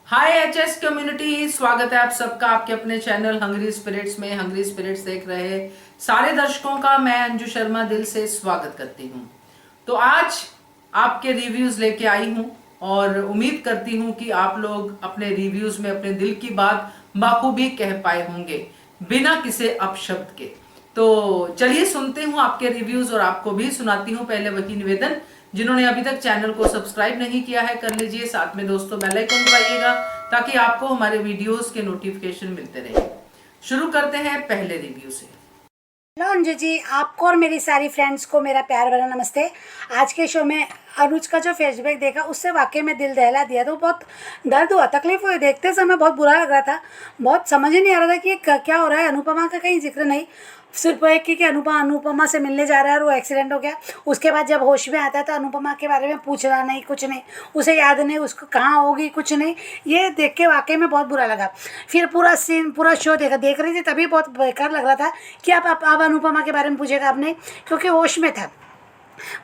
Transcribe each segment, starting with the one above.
हाय HS community, स्वागत है आप सबका आपके अपने चैनल हंग्री स्पिरिट्स में। हंग्री स्पिरिट्स देख रहे सारे दर्शकों का मैं अंजू शर्मा दिल से स्वागत करती हूँ। तो आज आपके रिव्यूज लेके आई हूँ और उम्मीद करती हूँ कि आप लोग अपने रिव्यूज में अपने दिल की बात बाखूबी कह पाए होंगे बिना किसी अपशब्द के। तो चलिए सुनते हूँ आपके रिव्यूज और आपको भी सुनाती हूँ। पहले वही निवेदन, जिन्होंने अभी तक चैनल को सब्सक्राइब नहीं किया है कर लीजिए, साथ में दोस्तों बेल आइकन दबाइएगा ताकि आपको हमारे वीडियोस के नोटिफिकेशन मिलते रहे। शुरू करते हैं पहले रिव्यू से। हेलो अंजू जी, आपको और मेरी सारी फ्रेंड्स को मेरा प्यार भरा नमस्ते। आज के शो में अनुज का जो फीडबैक देखा उससे वाकई में दिल दहला दिया। तो बहुत दर्द हुआ, तकलीफ हुई, देखते समय बहुत बुरा लग रहा था। बहुत समझ ही नहीं आ रहा था कि ये क्या हो रहा है। अनुपमा का कहीं जिक्र नहीं, सिर्फ एक कि अनुपमा से मिलने जा रहा है और वो एक्सीडेंट हो गया। उसके बाद जब होश में आता है तो अनुपमा के बारे में पूछ रहा नहीं, कुछ नहीं, उसे याद नहीं उसको कहाँ होगी, कुछ नहीं। ये देख के वाकई में बहुत बुरा लगा। फिर पूरा सीन पूरा शो देख रही थी, तभी बहुत बेकार लग रहा था कि अब अनुपमा के बारे में पूछेगा आपने, क्योंकि होश में था।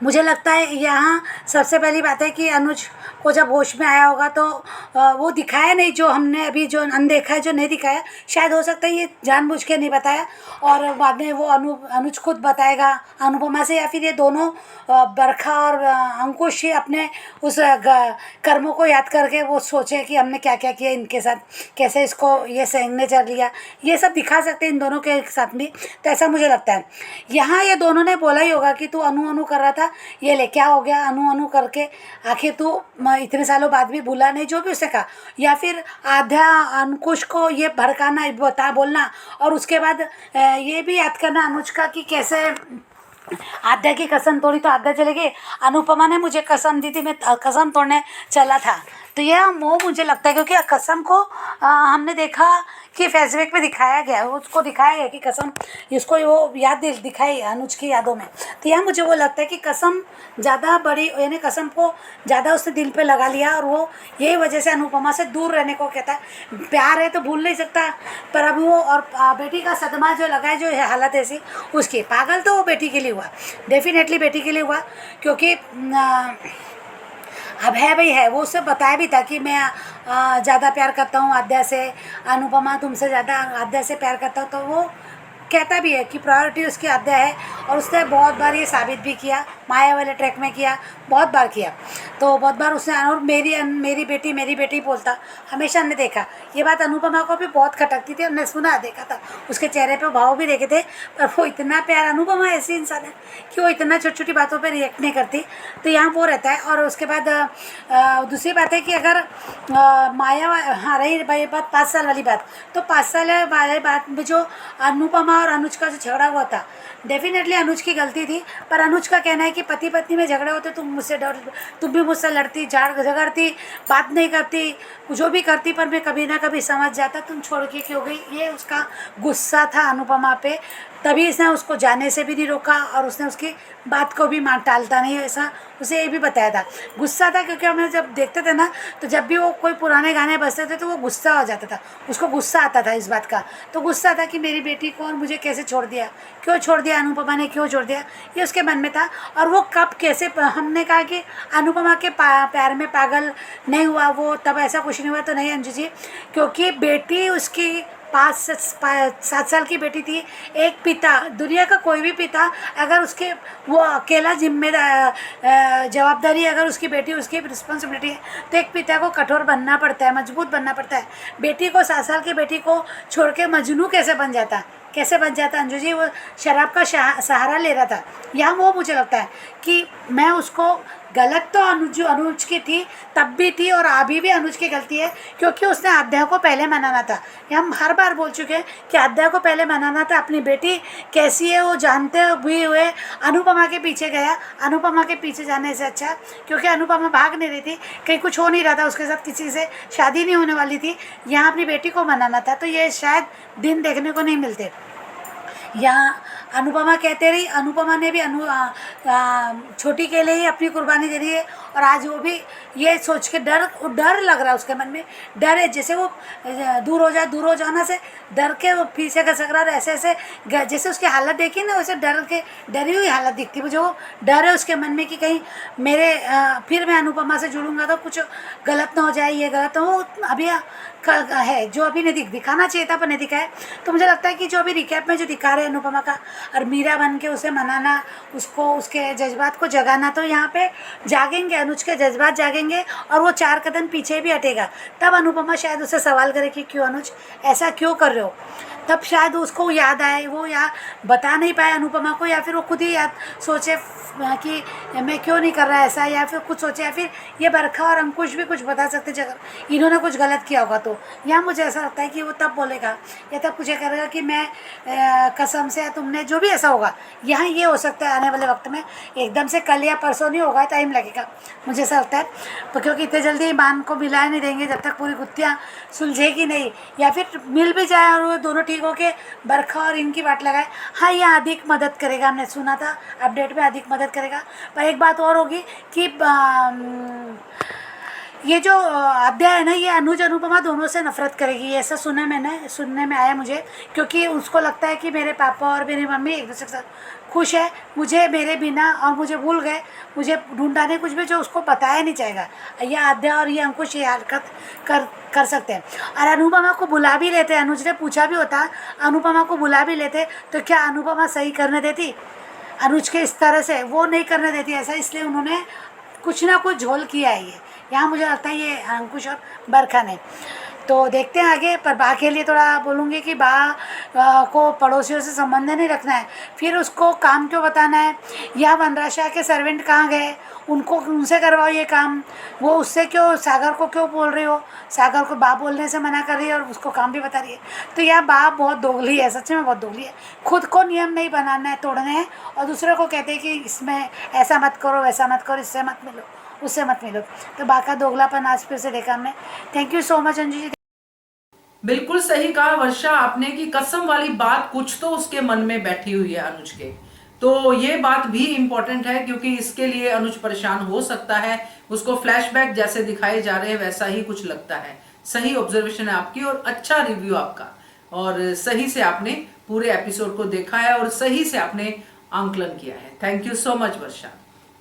मुझे लगता है यहाँ सबसे पहली बात है कि अनुज को जब होश में आया होगा तो वो दिखाया नहीं, जो हमने अभी जो अनदेखा है, जो नहीं दिखाया। शायद हो सकता है ये जानबूझ के नहीं बताया और बाद में वो अनुज खुद बताएगा अनुपमा से, या फिर ये दोनों बरखा और अंकुश ही अपने उस कर्मों को याद करके वो सोचे कि हमने क्या क्या किया इनके साथ, कैसे इसको ये सिग्नेचर लिया, ये सब दिखा सकते हैं इन दोनों के साथ भी। तो ऐसा मुझे लगता है। यहाँ ये दोनों ने बोला ही होगा कि तू अनु अनु कर रहा था, ये ले क्या हो गया अनु अनु करके, आखिर तू इतने सालों बाद भी भूला नहीं, जो भी उसने कहा। या फिर आध्या अंकुश को ये भड़काना, बता बोलना, और उसके बाद ये भी याद करना अनुज का कि कैसे आध्या की कसम तोड़ी तो आध्या चले गई, अनुपमा ने मुझे कसम दी थी, मैं कसम तोड़ने चला था। तो यह मोह मुझे लगता है, क्योंकि कसम को हमने देखा कि फेसबुक पे दिखाया गया, उसको दिखाया गया कि कसम इसको वो याद दिखाई अनुज की यादों में। तो यह मुझे वो लगता है कि कसम ज़्यादा बड़ी, यानी कसम को ज़्यादा उसने दिल पे लगा लिया और वो यही वजह से अनुपमा से दूर रहने को कहता है। प्यार है तो भूल नहीं सकता, पर अब वो और बेटी का सदमा जो लगा है, जो है हालत ऐसी उसकी, पागल तो वो बेटी के लिए हुआ, डेफिनेटली बेटी के लिए हुआ। क्योंकि अब है भाई है, वो उससे बताया भी था कि मैं ज़्यादा प्यार करता हूँ आद्या से, अनुपमा तुमसे ज़्यादा आद्या से प्यार करता हूँ। तो वो कहता भी है कि प्रायोरिटी उसकी आद्या है, और उसने बहुत बार ये साबित भी किया, माया वाले ट्रैक में किया, बहुत बार किया। तो बहुत बार उसने, और मेरी बेटी बोलता हमेशा हमने देखा। ये बात अनुपमा को भी बहुत खटकती थी, हमने सुना देखा था, उसके चेहरे पे भाव भी देखे थे। पर वो इतना प्यार, अनुपमा ऐसी इंसान है कि वो इतना छोटी छोटी बातों पे रिएक्ट नहीं करती। तो यहाँ वो रहता है। और उसके बाद दूसरी बात है कि अगर माया, हाँ रही भाई बात 5 साल वाली बात, तो 5 साल वाली बात में जो अनुपमा और अनुज का जो झगड़ा हुआ था, डेफिनेटली अनुज की गलती थी। पर अनुज का कहना है कि पति पत्नी में झगड़े होते, तुम भी मुझसे लड़ती, झगड़ती, बात नहीं करती, जो भी करती, पर मैं कभी ना कभी समझ जाता, तुम छोड़ के क्यों गई। ये उसका गुस्सा था अनुपमा पे, तभी इसने उसको जाने से भी नहीं रोका और उसने उसकी बात को भी टालता नहीं, ऐसा उसे ये भी बताया था। गुस्सा था क्योंकि हम जब देखते थे ना, तो जब भी वो कोई पुराने गाने बजते थे तो वो गुस्सा हो जाता था, उसको गुस्सा आता था इस बात का। तो गुस्सा था कि मेरी बेटी को और मुझे कैसे छोड़ दिया, क्यों छोड़ दिया, अनुपमा ने क्यों छोड़ दिया, ये उसके मन में था। और वो कब कैसे, हमने कहा कि अनुपमा के प्यार में पागल नहीं हुआ वो, तब ऐसा कुछ नहीं हुआ। तो नहीं अंजू जी, क्योंकि बेटी उसकी 7 साल की बेटी थी। एक पिता, दुनिया का कोई भी पिता, अगर उसके वो अकेला जिम्मेदार जवाबदारी, अगर उसकी बेटी, उसकी रिस्पॉन्सिबिलिटी है, तो एक पिता को कठोर बनना पड़ता है, मजबूत बनना पड़ता है। बेटी को, 7 साल की बेटी को छोड़ के मजनू कैसे बन जाता, कैसे बन जाता अंजू जी। वो शराब का सहारा ले रहा था। यहाँ वो मुझे लगता है कि मैं उसको, गलत तो अनुज की थी, तब भी थी और अभी भी अनुज की गलती है, क्योंकि उसने आध्या को पहले मनाना था। हम हर बार बोल चुके हैं कि आध्या को पहले मनाना था। अपनी बेटी कैसी है वो जानते हुए अनुपमा के पीछे गया। अनुपमा के पीछे जाने से अच्छा, क्योंकि अनुपमा भाग नहीं रही थी, कहीं कुछ हो नहीं रहा था उसके साथ, किसी से शादी नहीं होने वाली थी, यहाँ अपनी बेटी को मनाना था। तो ये शायद दिन देखने को नहीं मिलते। यहाँ अनुपमा कहते रही, अनुपमा ने भी छोटी के लिए ही अपनी कुर्बानी दे रही है। और आज वो भी ये सोच के डर लग रहा है उसके मन में, डर है जैसे वो दूर हो जाना से डर के वो पीछे खसक रहा है। ऐसे ऐसे जैसे उसकी हालत देखी ना, वैसे डरी हुई हालत दिखती मुझे। वो डर है उसके मन में कि कहीं फिर मैं अनुपमा से जुड़ूंगा तो कुछ गलत ना हो जाए, ये गलत हो। अभी है जो अभी नहीं दिखाना चाहिए था पर नहीं दिखाया। तो मुझे लगता है कि जो अभी रिकैप में जो दिखा रहे हैं अनुपमा का, और मीरा बन के उसे मनाना, उसको उसके जज्बात को जगाना, तो यहाँ पे जागेंगे, अनुज के जज्बात जागेंगे और वो 4 कदम पीछे भी हटेगा। तब अनुपमा शायद उसे सवाल करे कि क्यों अनुज ऐसा क्यों कर रहे हो। तब शायद उसको याद आए, वो या बता नहीं पाए अनुपमा को, या फिर वो खुद ही याद सोचे कि मैं क्यों नहीं कर रहा ऐसा, या फिर कुछ सोचे, या फिर ये बरखा और अंकुश भी कुछ बता सकते जगह इन्होंने कुछ गलत किया होगा। तो यहाँ मुझे ऐसा लगता है कि वो तब बोलेगा या तब कुछ करेगा कि मैं कसम से, तुमने जो भी ऐसा होगा यहाँ ये हो सकता है आने वाले वक्त में, एकदम से कल या परसों नहीं होगा, टाइम लगेगा मुझे ऐसा लगता है। क्योंकि इतने जल्दी ईमान को मिला नहीं देंगे जब तक पूरी गुत्थियाँ सुलझेगी नहीं, या फिर मिल भी जाए और वो दोनों ठीक होके बरखा और इनकी बात लगाए। हाँ, ये अधिक मदद करेगा, हमने सुना था अपडेट में अधिक मदद करेगा। पर एक बात और होगी कि ये जो अध्याय है ना, ये अनुज अनुपमा दोनों से नफरत करेगी, ऐसा सुनने में आया मुझे। क्योंकि उसको लगता है कि मेरे पापा और मेरी मम्मी एक दूसरे के साथ खुश है, मुझे मेरे बिना और मुझे भूल गए, मुझे ढूंढा नहीं कुछ भी जो उसको बताया नहीं जाएगा। यह अध्याय और ये अंकुश ये हरकत कर सकते हैं। और अनुपमा को बुला भी लेते, अनुज ने पूछा भी होता, अनुपमा को बुला भी लेते तो क्या अनुपमा सही करने देती अनुज के इस तरह से? वो नहीं करने देती ऐसा, इसलिए उन्होंने कुछ ना कुछ झोल किया है। ये यहाँ मुझे लगता है ये अंकुश और बरखा ने। तो देखते हैं आगे। पर बा के लिए थोड़ा बोलूँगी कि बा को पड़ोसियों से संबंध नहीं रखना है, फिर उसको काम क्यों बताना है, या वनराशा के सर्वेंट कहाँ गए, उनसे करवाओ ये काम, वो उससे क्यों, सागर को क्यों बोल रही हो, सागर को बा बोलने से मना कर रही है और उसको काम भी बता रही है। तो यह बा बहुत दोगली है, सच में बहुत दोगली है। खुद को नियम नहीं बनाना है, तोड़ने हैं, और दूसरे को कहते हैं कि इसमें ऐसा मत करो, वैसा मत करो, इससे मत मिलो, उससे मत मिलो। तो बा का दोगलापन आज फिर से देखा हमने। Thank you so much Anju ji. बिल्कुल सही कहा वर्षा आपने कि कसम वाली बात कुछ तो उसके मन में बैठी हुई है अनुज के। तो ये बात भी इम्पोर्टेंट है क्योंकि इसके लिए अनुज परेशान हो सकता है। उसको फ्लैशबैक जैसे दिखाए जा रहे हैं वैसा ही कुछ लगता है। सही ऑब्जर्वेशन है आपकी और अच्छा रिव्यू आपका, और सही से आपने पूरे एपिसोड को देखा है और सही से आपने आंकलन किया है। थैंक यू सो मच वर्षा।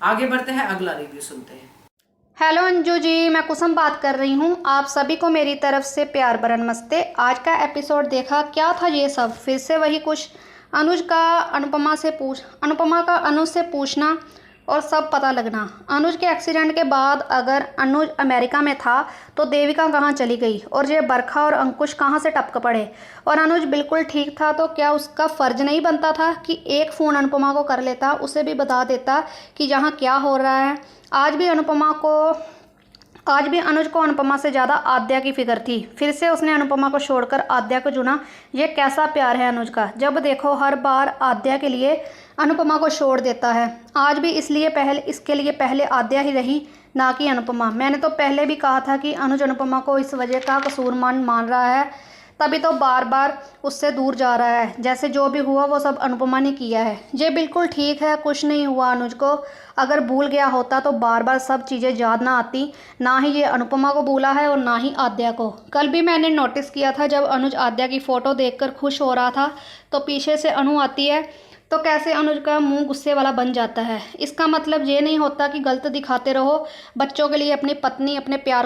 आगे बढ़ते हैं, अगला रिव्यू सुनते हैं। हेलो अंजू जी, मैं कुसुम बात कर रही हूँ। आप सभी को मेरी तरफ से प्यार भरा नमस्ते। आज का एपिसोड देखा, क्या था ये सब? फिर से वही कुछ, अनुपमा का अनुज से पूछना और सब पता लगना। अनुज के एक्सीडेंट के बाद अगर अनुज अमेरिका में था तो देविका कहाँ चली गई, और ये बरखा और अंकुश कहाँ से टपक पड़े, और अनुज बिल्कुल ठीक था तो क्या उसका फ़र्ज नहीं बनता था कि एक फ़ोन अनुपमा को कर लेता, उसे भी बता देता कि यहाँ क्या हो रहा है। आज भी अनुज को अनुपमा से ज़्यादा आद्या की फिक्र थी। फिर से उसने अनुपमा को छोड़कर आद्या को चुना। ये कैसा प्यार है अनुज का, जब देखो हर बार आद्या के लिए अनुपमा को छोड़ देता है। आज भी इसके लिए पहले आद्या ही रही, ना कि अनुपमा। मैंने तो पहले भी कहा था कि अनुज अनुपमा को इस वजह का कसूरमान मान रहा है, तभी तो बार बार उससे दूर जा रहा है। जैसे जो भी हुआ वो सब अनुपमा ने किया है। ये बिल्कुल ठीक है, कुछ नहीं हुआ अनुज को। अगर भूल गया होता तो बार बार सब चीज़ें याद ना आती। ना ही ये अनुपमा को भूला है और ना ही आद्या को। कल भी मैंने नोटिस किया था, जब अनुज आद्या की फ़ोटो देखकर खुश हो रहा था तो पीछे से अनु आती है तो कैसे अनुज का मुंह गुस्से वाला बन जाता है। इसका मतलब ये नहीं होता कि गलत दिखाते रहो। बच्चों के लिए अपनी पत्नी अपने प्यार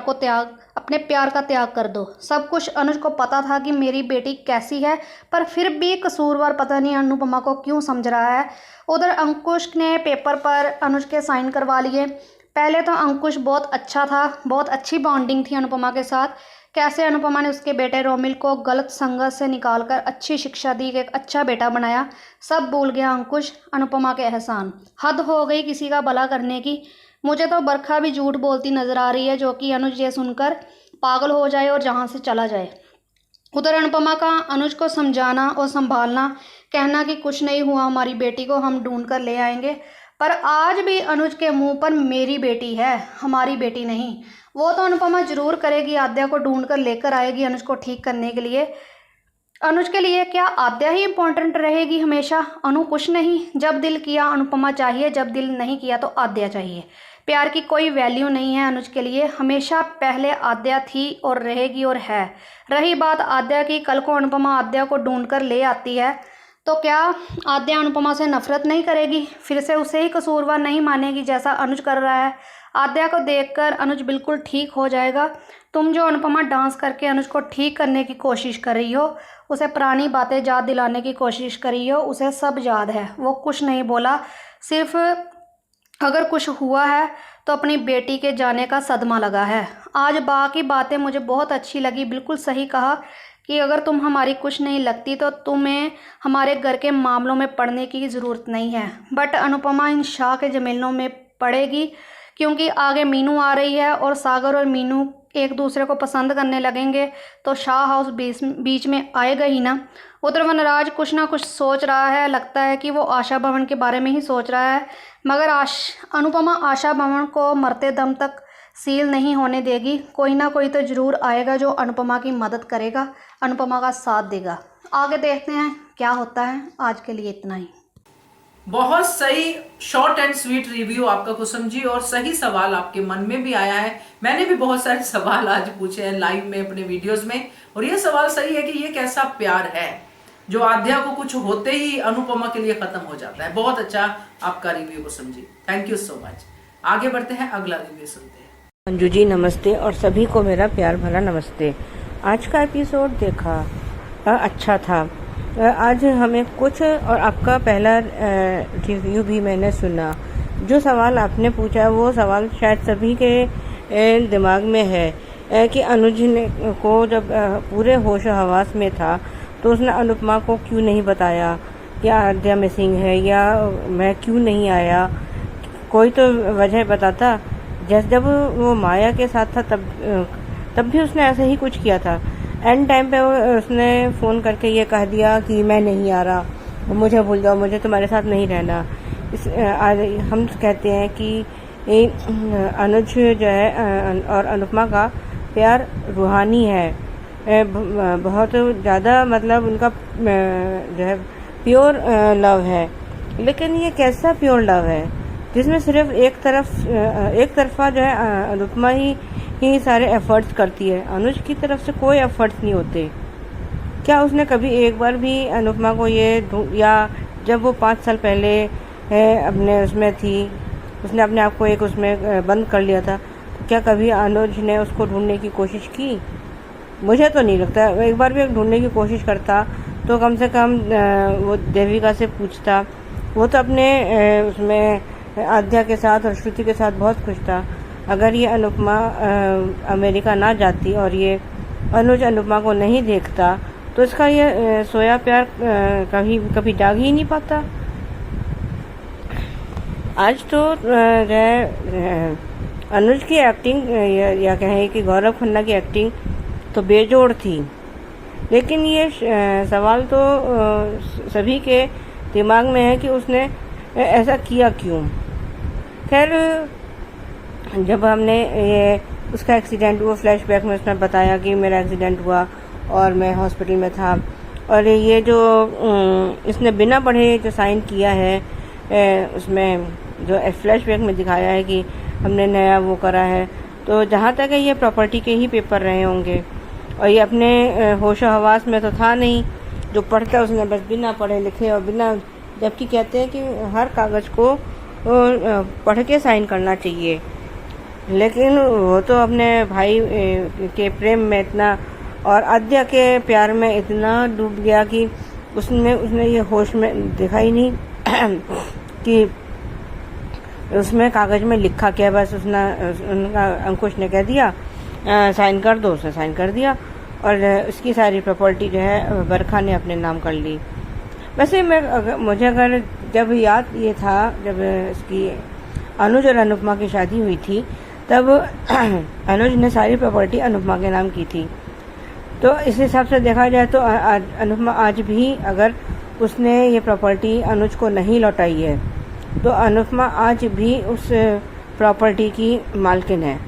का त्याग कर दो। सब कुछ अनुज को पता था कि मेरी बेटी कैसी है, पर फिर भी कसूरवार पता नहीं अनुपमा को क्यों समझ रहा है। उधर अंकुश ने पेपर पर अनुज के साइन करवा लिए। पहले तो अंकुश बहुत अच्छा था, बहुत अच्छी बॉन्डिंग थी अनुपमा के साथ। कैसे अनुपमा ने उसके बेटे रोमिल को गलत संगत से निकालकर अच्छी शिक्षा दी, एक अच्छा बेटा बनाया। सब भूल गया अंकुश अनुपमा के एहसान। हद हो गई किसी का भला करने की। मुझे तो बरखा भी झूठ बोलती नजर आ रही है, जो कि अनुज ये सुनकर पागल हो जाए और जहाँ से चला जाए। उधर अनुपमा का अनुज को समझाना और संभालना, कहना कि कुछ नहीं हुआ, हमारी बेटी को हम ढूंढ कर ले आएंगे। पर आज भी अनुज के मुंह पर मेरी बेटी है, हमारी बेटी नहीं। वो तो अनुपमा जरूर करेगी, आद्या को ढूंढ कर लेकर आएगी अनुज को ठीक करने के लिए। अनुज के लिए क्या आद्या ही इम्पोर्टेंट रहेगी हमेशा? अनु कुछ नहीं, जब दिल किया अनुपमा चाहिए, जब दिल नहीं किया तो आद्या चाहिए। प्यार की कोई वैल्यू नहीं है अनुज के लिए, हमेशा पहले आद्या थी और रहेगी और है। रही बात आद्या की, कल को अनुपमा आद्या को ढूंढ कर ले आती है तो क्या आद्या अनुपमा से नफरत नहीं करेगी? फिर से उसे ही कसूरवार नहीं मानेगी जैसा अनुज कर रहा है? आद्या को देखकर अनुज बिल्कुल ठीक हो जाएगा। तुम जो अनुपमा डांस करके अनुज को ठीक करने की कोशिश कर रही हो, उसे पुरानी बातें याद दिलाने की कोशिश कर रही हो, उसे सब याद है, वो कुछ नहीं बोला। सिर्फ अगर कुछ हुआ है तो अपनी बेटी के जाने का सदमा लगा है। आज बाकी बातें मुझे बहुत अच्छी लगी, बिल्कुल सही कहा कि अगर तुम हमारी कुछ नहीं लगती तो तुम्हें हमारे घर के मामलों में पड़ने की ज़रूरत नहीं है। बट अनुपमा इन शाह के ज़मीनों में पड़ेगी, क्योंकि आगे मीनू आ रही है और सागर और मीनू एक दूसरे को पसंद करने लगेंगे तो शाह हाउस बीच में आएगा ही ना। उधर वनराज कुछ ना कुछ सोच रहा है, लगता है कि वो आशा भवन के बारे में ही सोच रहा है, मगर अनुपमा आशा भवन को मरते दम तक सील नहीं होने देगी। कोई ना कोई तो ज़रूर आएगा जो अनुपमा की मदद करेगा, अनुपमा का साथ देगा। आगे देखते हैं क्या होता है। आज के लिए इतना ही। बहुत सही शॉर्ट एंड स्वीट रिव्यू आपका कुसुम जी, और सही सवाल आपके मन में भी आया है। मैंने भी बहुत सारे सवाल आज पूछे हैं लाइव में अपने वीडियोस में, और ये सवाल सही है कि ये कैसा प्यार है जो आद्या को कुछ होते ही अनुपमा के लिए खत्म हो जाता है। बहुत अच्छा आपका review Kusum ji, thank you so much. आगे बढ़ते हैं, अगला रिव्यू सुनते हैं। अंजू जी नमस्ते, और सभी को मेरा प्यार भरा नमस्ते। आज का एपिसोड देखा, अच्छा था। आज हमें कुछ, और आपका पहला रिव्यू भी मैंने सुना। जो सवाल आपने पूछा वो सवाल शायद सभी के दिमाग में है कि अनुज को जब पूरे होश हवास में था तो उसने अनुपमा को क्यों नहीं बताया कि आद्या मिसिंग है, या मैं क्यों नहीं आया। कोई तो वजह बताता। जब वो माया के साथ था तब भी उसने ऐसे ही कुछ किया था। एंड टाइम पे उसने फ़ोन करके ये कह दिया कि मैं नहीं आ रहा, मुझे भूल जाओ, मुझे तुम्हारे साथ नहीं रहना। हम कहते हैं कि अनुज जो है और अनुपमा का प्यार रूहानी है, बहुत ज़्यादा, मतलब उनका जो है प्योर लव है। लेकिन ये कैसा प्योर लव है जिसमें सिर्फ एक तरफा जो है अनुपमा ही सारे एफर्ट्स करती है, अनुज की तरफ से कोई एफर्ट्स नहीं होते। क्या उसने कभी एक बार भी अनुपमा को या जब वो 5 साल पहले अपने उसमें थी, उसने अपने आप को एक उसमें बंद कर लिया था, तो क्या कभी अनुज ने उसको ढूंढने की कोशिश की? मुझे तो नहीं लगता। एक बार भी ढूंढने की कोशिश करता तो कम से कम वो देविका से पूछता। वो तो अपने उसमें आद्या के साथ और श्रुति के साथ बहुत खुश था। अगर ये अनुपमा अमेरिका ना जाती और ये अनुज अनुपमा को नहीं देखता तो इसका ये सोया प्यार कभी जाग ही नहीं पाता। आज तो अनुज की एक्टिंग या कहें कि गौरव खन्ना की एक्टिंग तो बेजोड़ थी, लेकिन ये सवाल तो सभी के दिमाग में है कि उसने ऐसा किया क्यों। खैर, जब हमने ये उसका एक्सीडेंट हुआ, फ्लैशबैक में उसने बताया कि मेरा एक्सीडेंट हुआ और मैं हॉस्पिटल में था, और ये जो इसने बिना पढ़े जो साइन किया है उसमें जो फ्लैशबैक में दिखाया है कि हमने नया वो करा है, तो जहाँ तक है ये प्रॉपर्टी के ही पेपर रहे होंगे, और ये अपने होशो हवास में तो था नहीं। जो पढ़ता उसने बस बिना पढ़े लिखे और बिना, जबकि कहते हैं कि हर कागज़ को पढ़ के साइन करना चाहिए, लेकिन वो तो अपने भाई के प्रेम में इतना और आद्या के प्यार में इतना डूब गया कि उसने ये होश में देखा ही नहीं कि उसमें कागज़ में लिखा क्या। बस उनका अंकुश ने कह दिया साइन कर दो, उसने साइन कर दिया, और उसकी सारी प्रॉपर्टी जो है बरखा ने अपने नाम कर ली। वैसे मुझे अगर जब याद ये था, जब इसकी अनुज और अनुपमा की शादी हुई थी तब अनुज ने सारी प्रॉपर्टी अनुपमा के नाम की थी। तो इस हिसाब से देखा जाए तो अनुपमा आज भी, अगर उसने ये प्रॉपर्टी अनुज को नहीं लौटाई है तो अनुपमा आज भी उस प्रॉपर्टी की मालकिन है,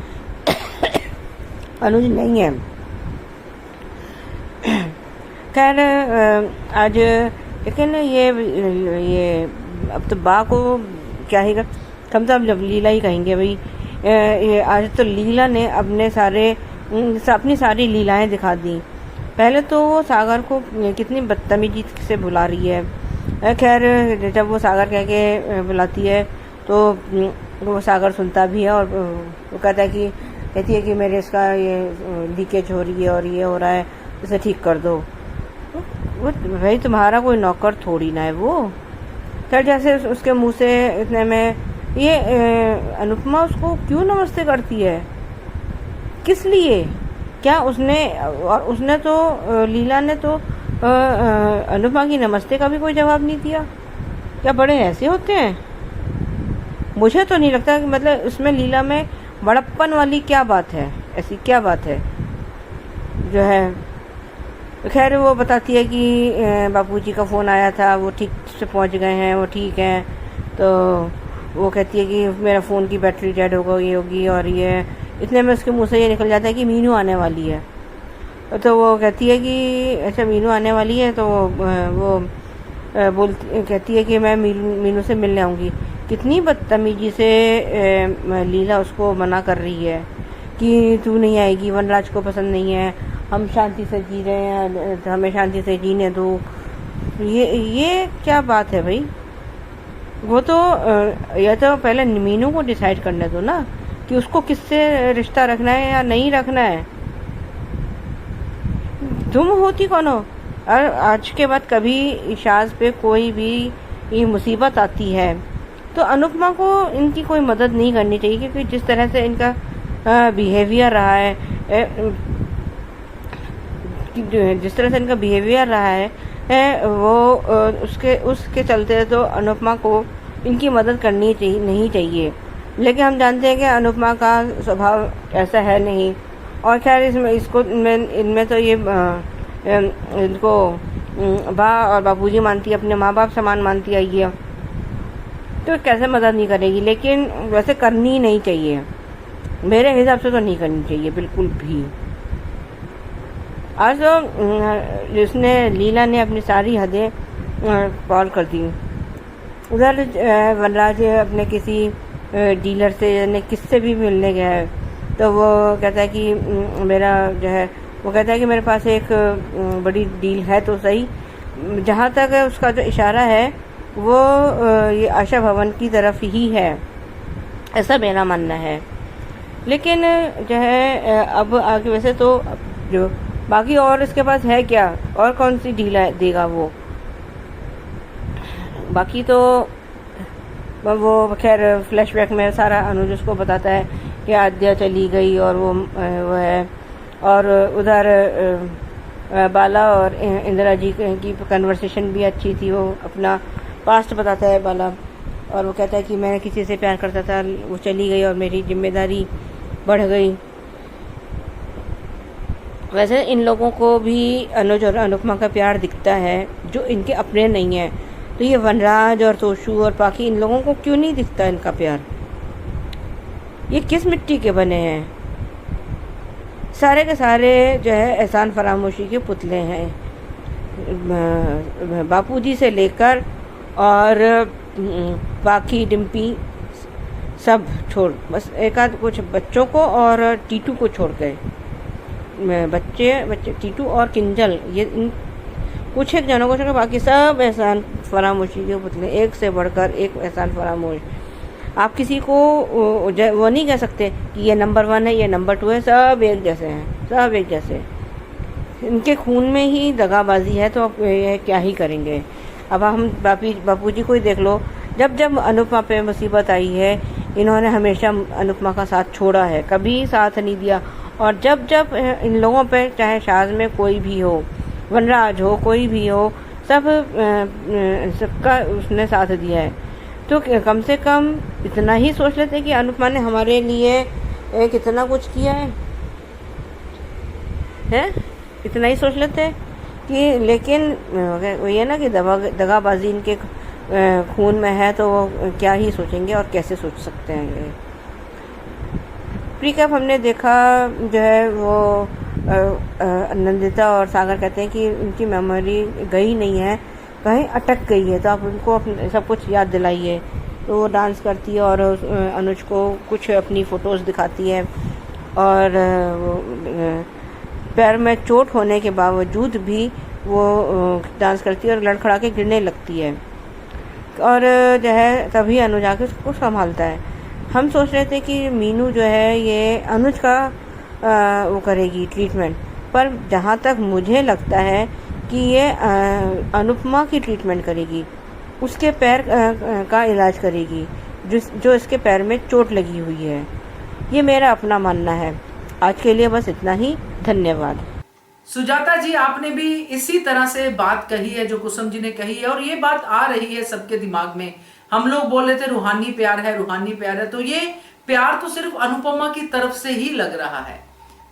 अनुज नहीं है। खैर आज लेकिन ये अब तो बा को क्या ही कम से कम जब लीला ही कहेंगे भाई। ये आज तो लीला ने अपनी सारी लीलाएं दिखा दी। पहले तो वो सागर को कितनी बदतमीजी से बुला रही है। खैर जब वो सागर कह के बुलाती है तो वो सागर सुनता भी है और वो कहती है कि मेरे इसका ये लीकेज हो रही है और ये हो रहा है, इसे ठीक कर दो। वो भाई तुम्हारा कोई नौकर थोड़ी ना है वो। खैर जैसे उसके मुंह से इतने में ये अनुपमा उसको क्यों नमस्ते करती है, किस लिए, क्या उसने तो लीला ने तो अनुपमा की नमस्ते का भी कोई जवाब नहीं दिया। क्या बड़े ऐसे होते हैं? मुझे तो नहीं लगता कि मतलब उसमें लीला में बड़प्पन वाली क्या बात है, ऐसी क्या बात है जो है। खैर वो बताती है कि बापूजी का फ़ोन आया था, वो ठीक से पहुंच गए हैं, वो ठीक हैं। तो वो कहती है कि मेरा फ़ोन की बैटरी डेड होगी और ये इतने में उसके मुंह से ये निकल जाता है कि मीनू आने वाली है। तो वो कहती है कि अच्छा मीनू आने वाली है। तो वो कहती है कि मैं मीनू से मिलने आऊँगी। कितनी बदतमीजी से लीला उसको मना कर रही है कि तू नहीं आएगी, वनराज को पसंद नहीं है, हम शांति से जी रहे हैं, हमें शांति से जीने दो। ये क्या बात है भाई? वो तो या तो पहले मीनू को डिसाइड करने दो ना कि उसको किससे रिश्ता रखना है या नहीं रखना है। तुम होती कौन हो? और आज के बाद कभी शाज पे कोई भी मुसीबत आती है तो अनुपमा को इनकी कोई मदद नहीं करनी चाहिए, क्योंकि जिस तरह से इनका बिहेवियर रहा है, वो उसके चलते तो अनुपमा को इनकी मदद करनी नहीं चाहिए। लेकिन हम जानते हैं कि अनुपमा का स्वभाव ऐसा है नहीं। और खैर इनमें तो ये इनको बा और बापूजी मानती है, अपने माँ बाप समान मानती आई है, तो कैसे मदद नहीं करेगी। लेकिन वैसे करनी नहीं चाहिए, मेरे हिसाब से तो नहीं करनी चाहिए बिल्कुल भी। आज तो जिसने लीला ने अपनी सारी हदें पार कर दी। उधर वनराज अपने किसी डीलर से यानी किससे भी मिलने गया है, तो वो कहता है कि वो कहता है कि मेरे पास एक बड़ी डील है तो सही। जहाँ तक उसका जो इशारा है वो ये आशा भवन की तरफ ही है, ऐसा मेरा मानना है। लेकिन जो है अब आगे वैसे तो जो बाकी और इसके पास है क्या, और कौन सी डील देगा वो? बाकी तो वो खैर फ्लैशबैक में सारा अनुज उसको बताता है कि आद्या चली गई और वो है। और उधर बाला और इंदिरा जी की कन्वर्सेशन भी अच्छी थी। वो अपना पास्ट बताता है बाला, और वो कहता है कि मैं किसी से प्यार करता था, वो चली गई और मेरी जिम्मेदारी बढ़ गई। वैसे इन लोगों को भी अनुज और अनुपमा का प्यार दिखता है जो इनके अपने नहीं है, तो ये वनराज और तोशु और बाकी इन लोगों को क्यों नहीं दिखता इनका प्यार? ये किस मिट्टी के बने हैं? सारे के सारे जो है एहसान फरामोशी के पुतले हैं, बापूजी से लेकर और बाकी डिम्पी सब छोड़, बस एक आध कुछ बच्चों को और टीटू को छोड़ गए। बच्चे टीटू और किंजल, ये कुछ एक जनों को छोड़, बाकी सब एहसान फरामोशी के पुतले, एक से बढ़कर एक एहसान फरामोश। आप किसी को वो नहीं कह सकते कि ये नंबर 1 है, ये नंबर 2 है, सब एक जैसे हैं, सब एक जैसे। इनके खून में ही दगाबाजी है, तो आप ये क्या ही करेंगे। अब हम बापूजी को ही देख लो, जब अनुपमा पे मुसीबत आई है इन्होंने हमेशा अनुपमा का साथ छोड़ा है, कभी साथ नहीं दिया। और जब इन लोगों पे, चाहे शाज में कोई भी हो, वनराज हो, कोई भी हो, सबका उसने साथ दिया है। तो कम से कम इतना ही सोच लेते कि अनुपमा ने हमारे लिए कितना कुछ किया है, इतना ही सोच लेते कि। लेकिन वही है ना कि दगाबाजी इनके खून में है, तो वो क्या ही सोचेंगे और कैसे सोच सकते हैं। प्रीकैप हमने देखा जो है वो नंदिता और सागर कहते हैं कि उनकी मेमोरी गई नहीं है, कहीं अटक गई है, तो आप उनको अपने सब कुछ याद दिलाइए। तो वो डांस करती है और अनुज को कुछ अपनी फ़ोटोज़ दिखाती है और पैर में चोट होने के बावजूद भी वो डांस करती है और लड़खड़ा के गिरने लगती है और जो है तभी अनुज आके उसको संभालता है। हम सोच रहे थे कि मीनू जो है ये अनुज का वो करेगी ट्रीटमेंट, पर जहाँ तक मुझे लगता है कि ये अनुपमा की ट्रीटमेंट करेगी, उसके पैर का इलाज करेगी जो इसके पैर में चोट लगी हुई है। ये मेरा अपना मानना है। आज के लिए बस इतना ही, धन्यवाद। सुजाता जी, आपने भी इसी तरह से बात कही है जो कुसुम जी ने कही है, और ये बात आ रही है सबके दिमाग में। हम लोग बोल रहे थे रूहानी प्यार है, रूहानी प्यार है, तो ये प्यार तो सिर्फ अनुपमा की तरफ से ही लग रहा है।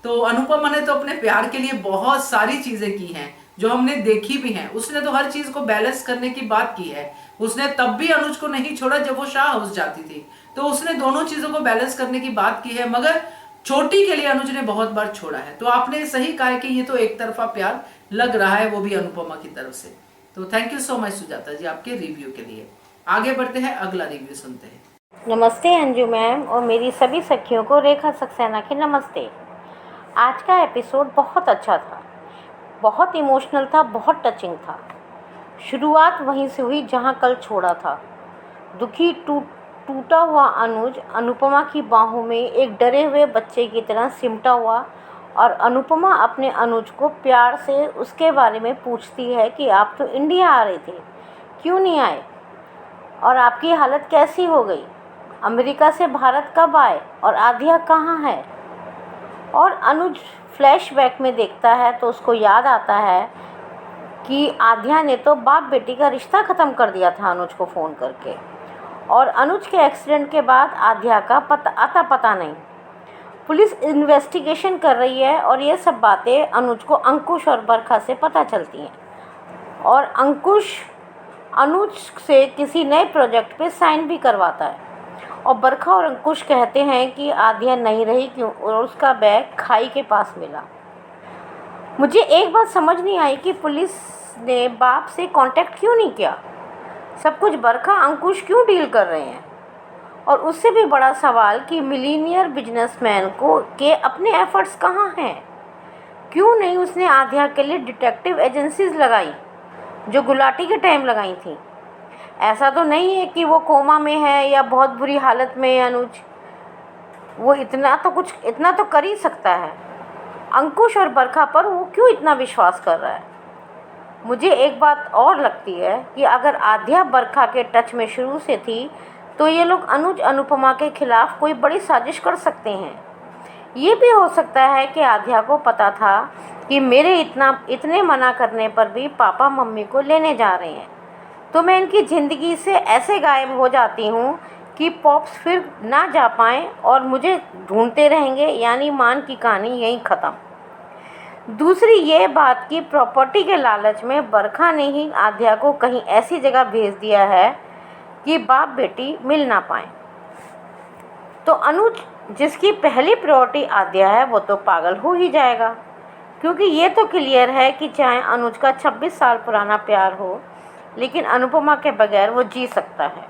तो अनुपमा ने तो अपने प्यार के लिए बहुत सारी चीजें की हैं जो हमने देखी भी हैं। उसने तो हर चीज को बैलेंस करने की बात की है। उसने तब भी अनुज को नहीं छोड़ा जब वो शाह हाउस जाती थी, तो उसने दोनों चीजों को बैलेंस करने की बात की है, मगर छोटी के लिए अनुज ने बहुत बार छोड़ा है। तो आपने सही कहा कि ये तो एक तरफा प्यार लग रहा है, वो भी अनुपमा की तरफ से। तो thank you so much Sujata ji आपके रिव्यू के लिए। आगे बढ़ते हैं, अगला रिव्यू सुनते हैं। नमस्ते अंजू मैम और मेरी सभी सखियों को रेखा सक्सेना की नमस्ते। आज का एपिसोड बहुत अच्छा था, बहुत इमोशनल था, बहुत टचिंग था। शुरुआत वहीं से हुई जहां कल छोड़ा था। दुखी टूटा हुआ अनुज अनुपमा की बाहों में एक डरे हुए बच्चे की तरह सिमटा हुआ, और अनुपमा अपने अनुज को प्यार से उसके बारे में पूछती है कि आप तो इंडिया आ रहे थे, क्यों नहीं आए, और आपकी हालत कैसी हो गई, अमेरिका से भारत कब आए, और आध्या कहाँ है। और अनुज फ्लैशबैक में देखता है तो उसको याद आता है कि आध्या ने तो बाप बेटी का रिश्ता ख़त्म कर दिया था अनुज को फ़ोन करके, और अनुज के एक्सीडेंट के बाद आध्या का पता नहीं। पुलिस इन्वेस्टिगेशन कर रही है और ये सब बातें अनुज को अंकुश और बरखा से पता चलती हैं, और अंकुश अनुज से किसी नए प्रोजेक्ट पे साइन भी करवाता है, और बरखा और अंकुश कहते हैं कि आध्या नहीं रही क्यों, और उसका बैग खाई के पास मिला। मुझे एक बात समझ नहीं आई कि पुलिस ने बाप से कांटेक्ट क्यों नहीं किया। सब कुछ बरखा अंकुश क्यों डील कर रहे हैं। और उससे भी बड़ा सवाल कि मिलीनियर बिजनेसमैन के अपने एफर्ट्स कहाँ हैं। क्यों नहीं उसने आध्या के लिए डिटेक्टिव एजेंसीज लगाई जो गुलाटी के टाइम लगाई थी। ऐसा तो नहीं है कि वो कोमा में है या बहुत बुरी हालत में है अनुज, वो इतना तो कर ही सकता है। अंकुश और बरखा पर वो क्यों इतना विश्वास कर रहा है। मुझे एक बात और लगती है कि अगर आध्या बरखा के टच में शुरू से थी तो ये लोग अनुज अनुपमा के खिलाफ कोई बड़ी साजिश कर सकते हैं। ये भी हो सकता है कि आध्या को पता था कि मेरे इतने मना करने पर भी पापा मम्मी को लेने जा रहे हैं, तो मैं इनकी ज़िंदगी से ऐसे गायब हो जाती हूँ कि पॉप्स फिर ना जा पाएँ और मुझे ढूंढते रहेंगे, यानी मान की कहानी यहीं ख़त्म। दूसरी ये बात कि प्रॉपर्टी के लालच में बरखा ने ही आध्या को कहीं ऐसी जगह भेज दिया है कि बाप बेटी मिल ना पाए। तो अनुज जिसकी पहली प्रायोरिटी आध्या है वो तो पागल हो ही जाएगा, क्योंकि ये तो क्लियर है कि चाहे अनुज का 26 साल पुराना प्यार हो, लेकिन अनुपमा के बगैर वो जी सकता है।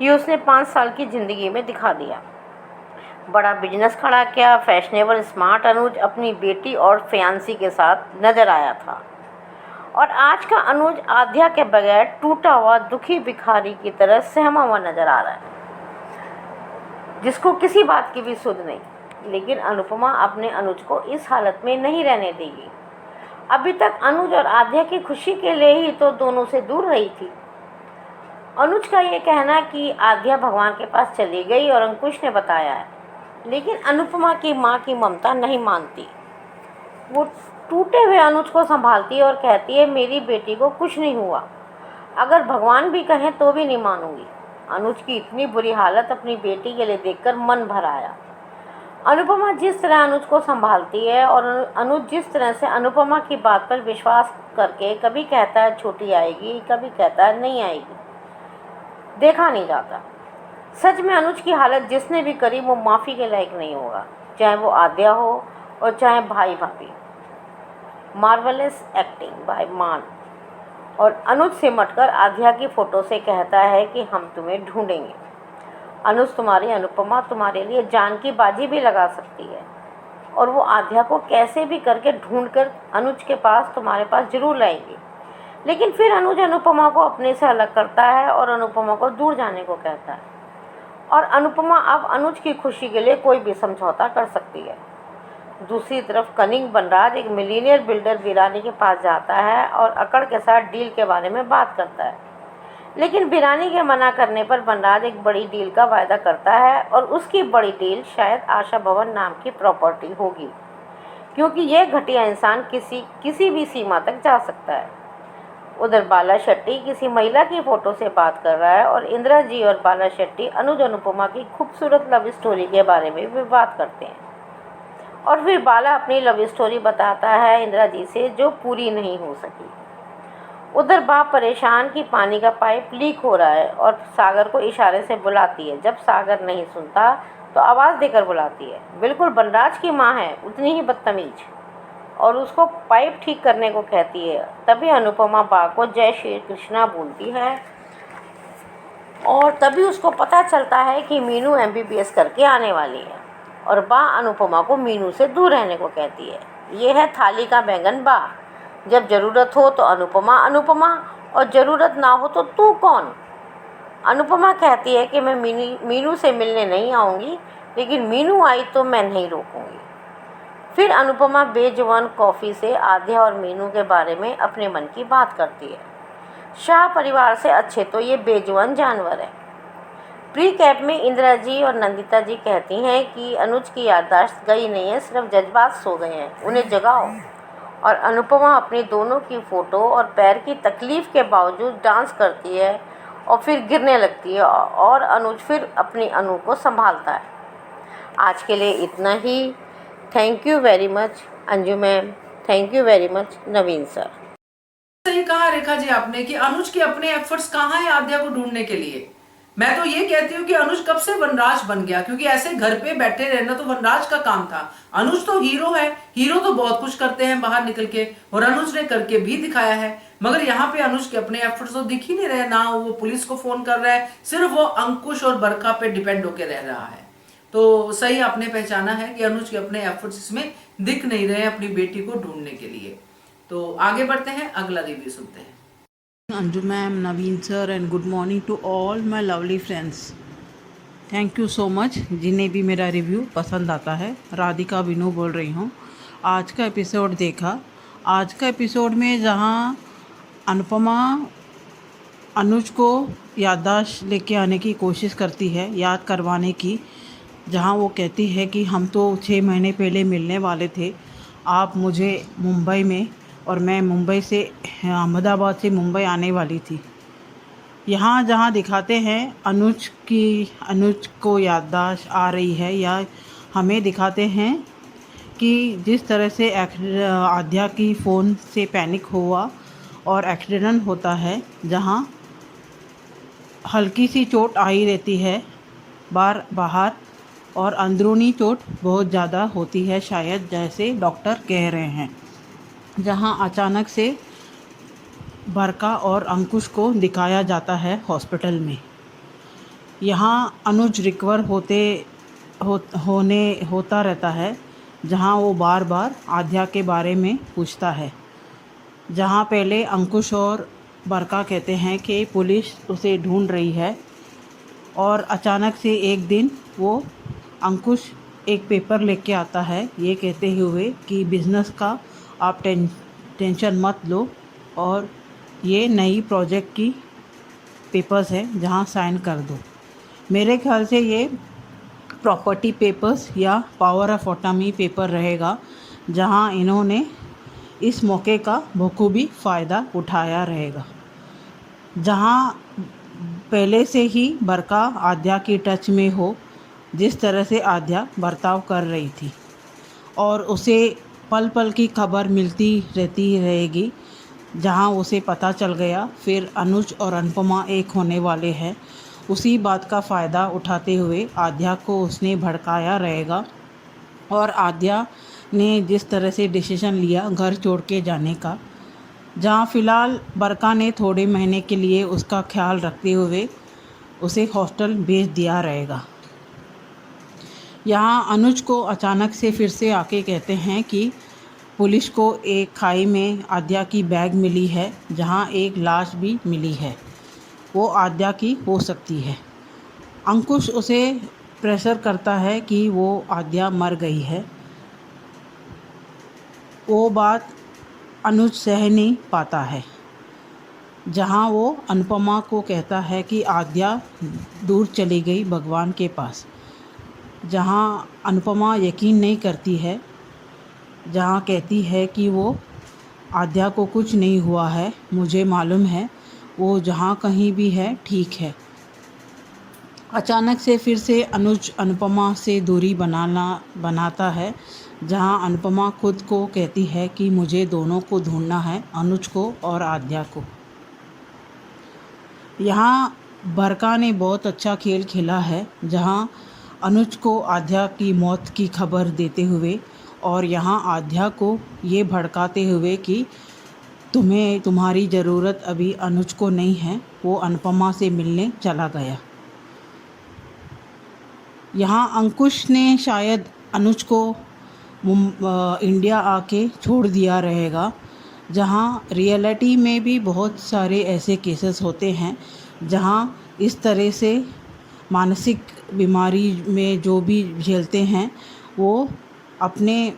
ये उसने 5 साल की ज़िंदगी में दिखा दिया। बड़ा बिजनेस खड़ा किया, फैशनेबल स्मार्ट अनुज अपनी बेटी और फियांसी के साथ नज़र आया था, और आज का अनुज आध्या के बगैर टूटा हुआ दुखी भिखारी की तरह सहमा हुआ नज़र आ रहा है, जिसको किसी बात की भी सुध नहीं। लेकिन अनुपमा अपने अनुज को इस हालत में नहीं रहने देगी। अभी तक अनुज और आध्या की खुशी के लिए ही तो दोनों से दूर रही थी। अनुज का ये कहना कि आध्या भगवान के पास चली गई और अंकुश ने बताया है, लेकिन अनुपमा की माँ की ममता नहीं मानती। वो टूटे हुए अनुज को संभालती है और कहती है मेरी बेटी को कुछ नहीं हुआ, अगर भगवान भी कहें तो भी नहीं मानूंगी। अनुज की इतनी बुरी हालत अपनी बेटी के लिए देखकर मन भर आया। अनुपमा जिस तरह अनुज को संभालती है और अनुज जिस तरह से अनुपमा की बात पर विश्वास करके कभी कहता है छोटी आएगी, कभी कहता है नहीं आएगी, देखा नहीं जाता। सच में अनुज की हालत जिसने भी करी वो माफ़ी के लायक नहीं होगा, चाहे वो आद्या हो और चाहे भाई भाभी। मार्वलस एक्टिंग बाय मान। और अनुज सिमटकर आद्या की फ़ोटो से कहता है कि हम तुम्हें ढूंढेंगे। अनुज तुम्हारी अनुपमा तुम्हारे लिए जान की बाजी भी लगा सकती है, और वो आद्या को कैसे भी करके ढूंढकर अनुज के पास तुम्हारे पास ज़रूर लाएगी। लेकिन फिर अनुज अनुपमा को अपने से अलग करता है और अनुपमा को दूर जाने को कहता है, और अनुपमा अब अनुज की खुशी के लिए कोई भी समझौता कर सकती है। दूसरी तरफ कनिंग बनराज एक मिलीनियर बिल्डर वीरानी के पास जाता है और अकड़ के साथ डील के बारे में बात करता है। लेकिन वीरानी के मना करने पर बनराज एक बड़ी डील का वायदा करता है, और उसकी बड़ी डील शायद आशा भवन नाम की प्रॉपर्टी होगी, क्योंकि यह घटिया इंसान किसी भी सीमा तक जा सकता है। उधर बाला शेट्टी किसी महिला की फ़ोटो से बात कर रहा है, और इंदिरा जी और बाला शेट्टी अनुज अनुपमा की खूबसूरत लव स्टोरी के बारे में भी बात करते हैं। और फिर बाला अपनी लव स्टोरी बताता है इंदिरा जी से, जो पूरी नहीं हो सकी। उधर बाप परेशान कि पानी का पाइप लीक हो रहा है और सागर को इशारे से बुलाती है। जब सागर नहीं सुनता तो आवाज़ देकर बुलाती है। बिल्कुल बनराज की माँ है, उतनी ही बदतमीज, और उसको पाइप ठीक करने को कहती है। तभी अनुपमा बा को जय श्री कृष्णा बोलती है, और तभी उसको पता चलता है कि मीनू MBBS करके आने वाली है, और बा अनुपमा को मीनू से दूर रहने को कहती है। ये है थाली का बैंगन बा। जब ज़रूरत हो तो अनुपमा अनुपमा, और ज़रूरत ना हो तो तू कौन। अनुपमा कहती है कि मैं मीनू से मिलने नहीं आऊँगी, लेकिन मीनू आई तो मैं नहीं रोकूँगी। फिर अनुपमा बेजुबान कॉफ़ी से आद्या और मीनू के बारे में अपने मन की बात करती है। शाह परिवार से अच्छे तो ये बेजुबान जानवर है। प्री कैप में इंदिरा जी और नंदिता जी कहती हैं कि अनुज की याददाश्त गई नहीं है, सिर्फ जज्बात सो गए हैं, उन्हें जगाओ। और अनुपमा अपनी दोनों की फ़ोटो और पैर की तकलीफ़ के बावजूद डांस करती है और फिर गिरने लगती है, और अनुज फिर अपनी अनु को संभालता है। आज के लिए इतना ही। Thank you very much Anju ma'am, thank you very much Naveen sir. सही कहा रेखा जी आपने कि अनुज के अपने एफर्ट्स कहाँ हैं आद्या को ढूंढने के लिए। मैं तो ये कहती हूँ कि अनुज कब से वनराज बन गया, क्योंकि ऐसे घर पे बैठे रहना तो वनराज का काम था। अनुज तो हीरो है, हीरो तो बहुत कुछ करते हैं बाहर निकल के, और अनुज ने करके भी दिखाया है। मगर यहाँ पे अनुज के अपने एफर्ट्स तो दिख ही नहीं रहे, ना वो पुलिस को फोन कर रहा है, सिर्फ वो अंकुश और बरखा पे डिपेंड होके रह रहा है। तो सही आपने पहचाना है कि अनुज के अपने एफर्ट्स इसमें दिख नहीं रहे अपनी बेटी को ढूंढने के लिए। तो आगे बढ़ते हैं, अगला रिव्यू सुनते हैं। Anju ma'am, Naveen sir and good morning to all my lovely friends. Thank you so much जिन्हें भी मेरा रिव्यू पसंद आता है। राधिका बिनू बोल रही हूँ। आज का एपिसोड देखा। आज का एपिसोड में जहाँ अनुपमा अनुज को याददाश्त लेके आने की कोशिश करती है, याद करवाने की, जहाँ वो कहती है कि हम तो 6 महीने पहले मिलने वाले थे, आप मुझे मुंबई में और मैं मुंबई से अहमदाबाद से मुंबई आने वाली थी। यहाँ जहाँ दिखाते हैं अनुज को याददाश्त आ रही है, या हमें दिखाते हैं कि जिस तरह से आद्या की फ़ोन से पैनिक हुआ और एक्सीडेंट होता है, जहाँ हल्की सी चोट आई रहती है बाहर, और अंदरूनी चोट बहुत ज़्यादा होती है शायद, जैसे डॉक्टर कह रहे हैं। जहां अचानक से बरका और अंकुश को दिखाया जाता है हॉस्पिटल में। यहां अनुज रिकवर होता रहता है, जहां वो बार बार आद्या के बारे में पूछता है। जहां पहले अंकुश और बरका कहते हैं कि पुलिस उसे ढूंढ रही है, और अचानक से एक दिन वो अंकुश एक पेपर लेके आता है, ये कहते हुए कि बिज़नेस का आप टेंशन मत लो, और ये नई प्रोजेक्ट की पेपर्स है, जहाँ साइन कर दो। मेरे ख्याल से ये प्रॉपर्टी पेपर्स या पावर ऑफ अटॉर्नी पेपर रहेगा, जहाँ इन्होंने इस मौके का बखूबी फ़ायदा उठाया रहेगा। जहाँ पहले से ही बरका आद्या की टच में हो, जिस तरह से आद्या बर्ताव कर रही थी, और उसे पल पल की खबर मिलती रहती रहेगी, जहां उसे पता चल गया फिर अनुज और अनुपमा एक होने वाले हैं, उसी बात का फ़ायदा उठाते हुए आद्या को उसने भड़काया रहेगा। और आद्या ने जिस तरह से डिसीजन लिया घर छोड़ के जाने का, जहाँ फ़िलहाल बरका ने थोड़े महीने के लिए उसका ख्याल रखते हुए उसे हॉस्टल भेज दिया रहेगा। यहाँ अनुज को अचानक से फिर से आके कहते हैं कि पुलिस को एक खाई में आद्या की बैग मिली है, जहाँ एक लाश भी मिली है, वो आद्या की हो सकती है। अंकुश उसे प्रेशर करता है कि वो आद्या मर गई है। वो बात अनुज सह नहीं पाता है, जहाँ वो अनुपमा को कहता है कि आद्या दूर चली गई भगवान के पास, जहाँ अनुपमा यकीन नहीं करती है, जहाँ कहती है कि वो आद्या को कुछ नहीं हुआ है, मुझे मालूम है, वो जहाँ कहीं भी है ठीक है। अचानक से फिर से अनुज अनुपमा से दूरी बनाता है, जहाँ अनुपमा खुद को कहती है कि मुझे दोनों को ढूंढना है, अनुज को और आद्या को। यहाँ बरका ने बहुत अच्छा खेल खेला है, जहाँ अनुज को आद्या की मौत की खबर देते हुए और यहाँ आद्या को ये भड़काते हुए कि तुम्हारी ज़रूरत अभी अनुज को नहीं है, वो अनुपमा से मिलने चला गया। यहाँ अंकुश ने शायद अनुज को इंडिया आके छोड़ दिया रहेगा, जहाँ रियलिटी में भी बहुत सारे ऐसे केसेस होते हैं जहाँ इस तरह से मानसिक बीमारी में जो भी झेलते हैं वो अपने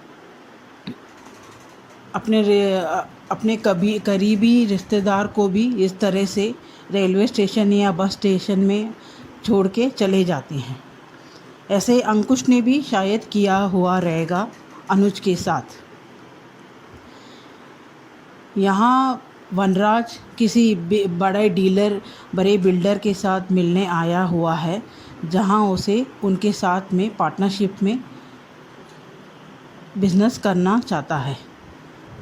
कभी करीबी रिश्तेदार को भी इस तरह से रेलवे स्टेशन या बस स्टेशन में छोड़ के चले जाते हैं। ऐसे अंकुश ने भी शायद किया हुआ रहेगा अनुज के साथ। यहाँ वनराज किसी बड़े बिल्डर के साथ मिलने आया हुआ है, जहाँ उसे उनके साथ में पार्टनरशिप में बिजनेस करना चाहता है,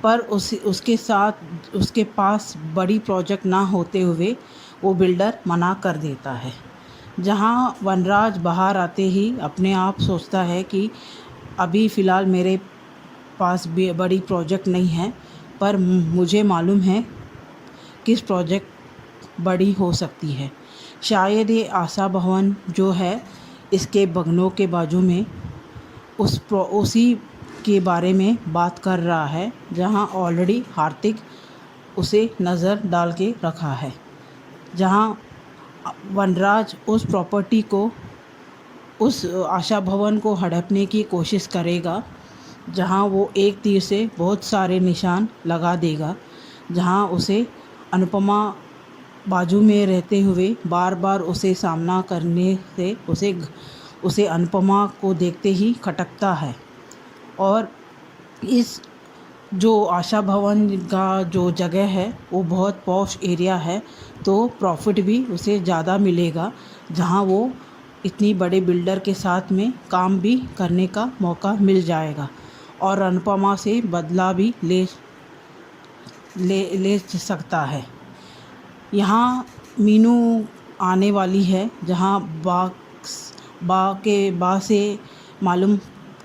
पर उसके पास बड़ी प्रोजेक्ट ना होते हुए वो बिल्डर मना कर देता है। जहाँ वनराज बाहर आते ही अपने आप सोचता है कि अभी फ़िलहाल मेरे पास भी बड़ी प्रोजेक्ट नहीं है, पर मुझे मालूम है किस प्रोजेक्ट बड़ी हो सकती है। शायद ये आशा भवन जो है इसके बंगलों के बाजू में उसी के बारे में बात कर रहा है, जहाँ ऑलरेडी हार्दिक उसे नज़र डाल के रखा है। जहाँ वनराज उस प्रॉपर्टी को, उस आशा भवन को हड़पने की कोशिश करेगा, जहाँ वो एक तीर से बहुत सारे निशान लगा देगा, जहाँ उसे अनुपमा बाजू में रहते हुए बार बार उसे सामना करने से उसे अनुपमा को देखते ही खटकता है। और इस जो आशा भवन का जो जगह है वो बहुत पॉश एरिया है, तो प्रॉफिट भी उसे ज़्यादा मिलेगा, जहाँ वो इतनी बड़े बिल्डर के साथ में काम भी करने का मौका मिल जाएगा और अनुपमा से बदला भी ले सकता है। यहाँ मीनू आने वाली है, जहाँ बा से मालूम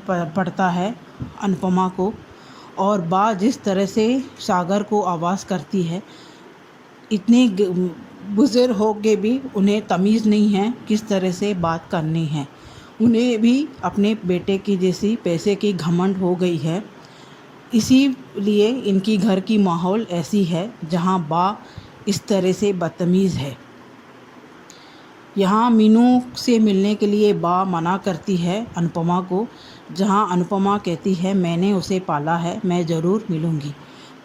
पड़ता है अनुपमा को, और बा जिस तरह से सागर को आवाज़ करती है, इतने बुजुर्ग हो के भी उन्हें तमीज़ नहीं है किस तरह से बात करनी है। उन्हें भी अपने बेटे की जैसी पैसे की घमंड हो गई है, इसीलिए इनकी घर की माहौल ऐसी है जहाँ बा इस तरह से बदतमीज़ है। यहाँ मीनू से मिलने के लिए बा मना करती है अनुपमा को, जहाँ अनुपमा कहती है मैंने उसे पाला है, मैं ज़रूर मिलूँगी,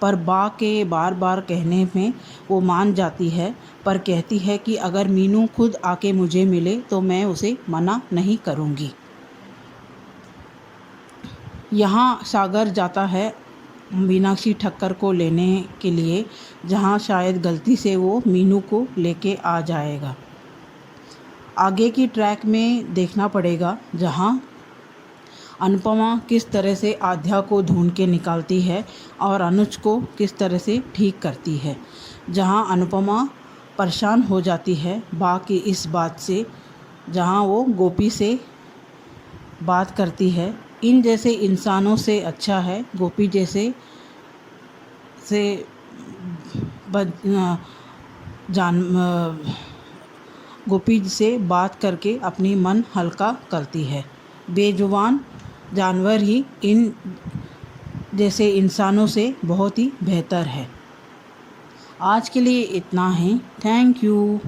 पर बा के बार बार कहने में वो मान जाती है, पर कहती है कि अगर मीनू खुद आके मुझे मिले तो मैं उसे मना नहीं करूँगी। यहाँ सागर जाता है मीनाक्षी ठक्कर को लेने के लिए, जहाँ शायद गलती से वो मीनू को लेके आ जाएगा। आगे की ट्रैक में देखना पड़ेगा, जहाँ अनुपमा किस तरह से आद्या को ढूंढ के निकालती है और अनुज को किस तरह से ठीक करती है। जहाँ अनुपमा परेशान हो जाती है बा की इस बात से, जहाँ वो गोपी से बात करती है। इन जैसे इंसानों से अच्छा है गोपी जैसे से गोपी से बात करके अपनी मन हल्का करती है। बेजुबान जानवर ही इन जैसे इंसानों से बहुत ही बेहतर है। आज के लिए इतना ही। Thank you.